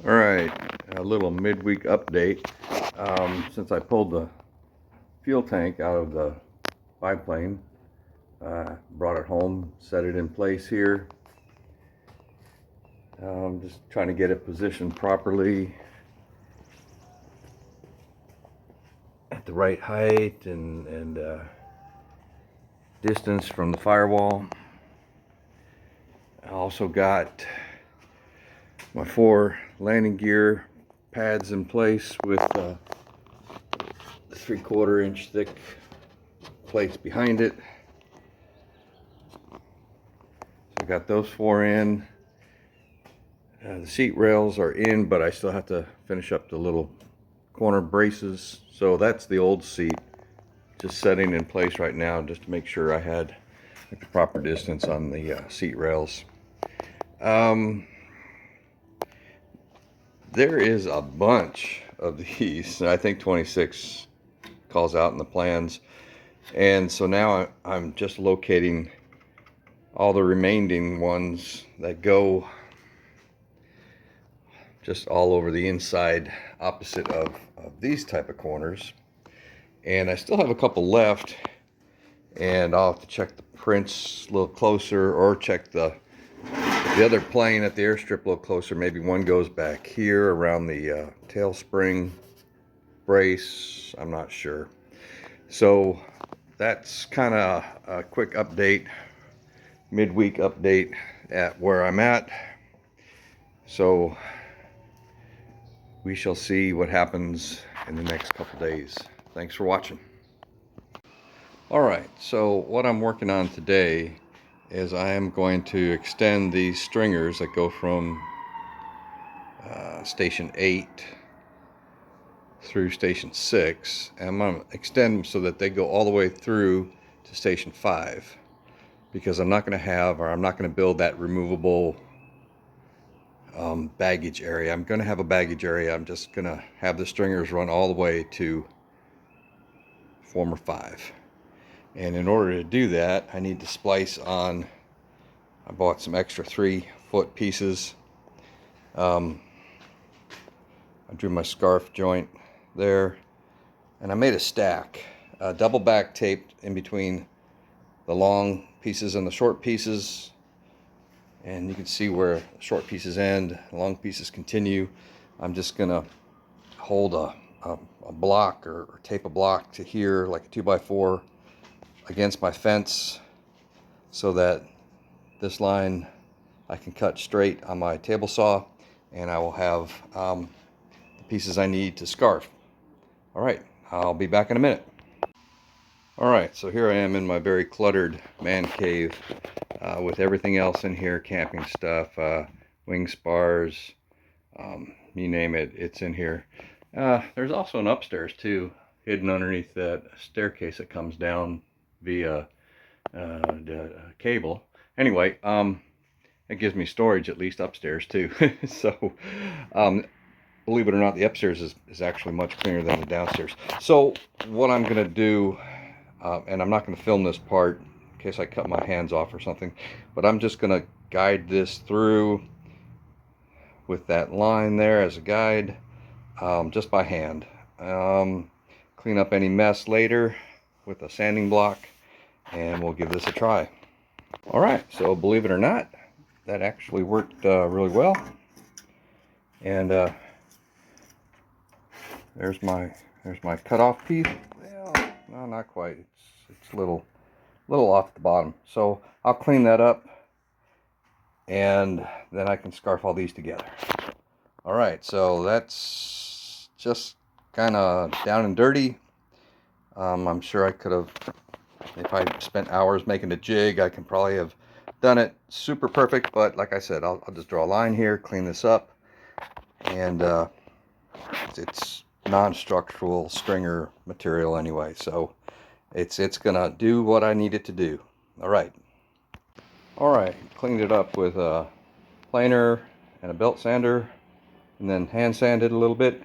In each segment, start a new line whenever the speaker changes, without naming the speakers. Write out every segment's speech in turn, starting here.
All right, a little midweek update. Since I pulled the fuel tank out of the biplane, brought it home, set it in place here. Just trying to get it positioned properly at the right height and distance from the firewall. I also got my 4 landing gear pads in place with the 3/4 inch thick plates behind it. So I got those 4 in. The seat rails are in, but I still have to finish up the little corner braces. So that's the old seat, just setting in place right now, just to make sure I had the proper distance on the seat rails. There is a bunch of these. I think 26 calls out in the plans, and so now I'm just locating all the remaining ones that go just all over the inside opposite of these type of corners. And I still have a couple left, and I'll have to check the prints a little closer, or check the other plane at the airstrip a little closer. Maybe one goes back here around the tail spring brace. I'm not sure. So that's kind of a quick update, midweek update at where I'm at. So we shall see what happens in the next couple days. Thanks for watching. Alright, so what I'm working on today is I am going to extend these stringers that go from station 8 through station 6, and I'm going to extend them so that they go all the way through to station 5, because I'm not going to build that removable baggage area. I'm going to have a baggage area. I'm just going to have the stringers run all the way to former 5. And in order to do that, I need to splice on. I bought some extra 3-foot pieces. I drew my scarf joint there, and I made a stack, double back taped in between the long pieces and the short pieces. And you can see where short pieces end, long pieces continue. I'm just gonna hold a block or tape a block to here, like a 2x4, against my fence, so that this line I can cut straight on my table saw, and I will have the pieces I need to scarf. All right, I'll be back in a minute. All right, so here I am in my very cluttered man cave with everything else in here, camping stuff, wing spars, you name it, it's in here. There's also an upstairs too, hidden underneath that staircase that comes down via the cable. Anyway, it gives me storage at least upstairs too. So believe it or not, the upstairs is actually much cleaner than the downstairs. So what I'm gonna do, and I'm not gonna film this part in case I cut my hands off or something, but I'm just gonna guide this through with that line there as a guide, just by hand. Clean up any mess later with a sanding block, and we'll give this a try. All right, so believe it or not, that actually worked really well. And there's my cutoff piece. Well, no, not quite. It's a little off the bottom. So I'll clean that up, and then I can scarf all these together. All right, so that's just kind of down and dirty. I'm sure I could have, if I spent hours making a jig, I can probably have done it super perfect. But like I said, I'll just draw a line here, clean this up, and it's non-structural stringer material anyway, so it's gonna do what I need it to do. All right, cleaned it up with a planer and a belt sander, and then hand sanded a little bit.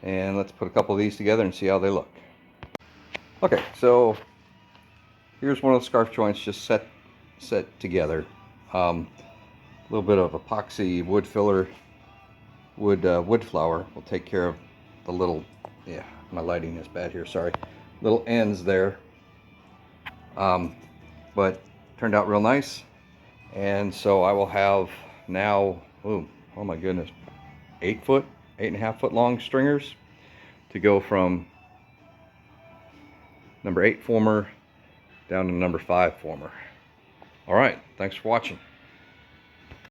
And let's put a couple of these together and see how they look. Okay, so here's one of the scarf joints just set together. A little bit of epoxy wood filler wood flour will take care of the little, yeah, my lighting is bad here, sorry, little ends there. But turned out real nice. And so I will have now, oh my goodness, 8.5 foot long stringers to go from number 8 former down to number 5 former. All right, thanks for watching.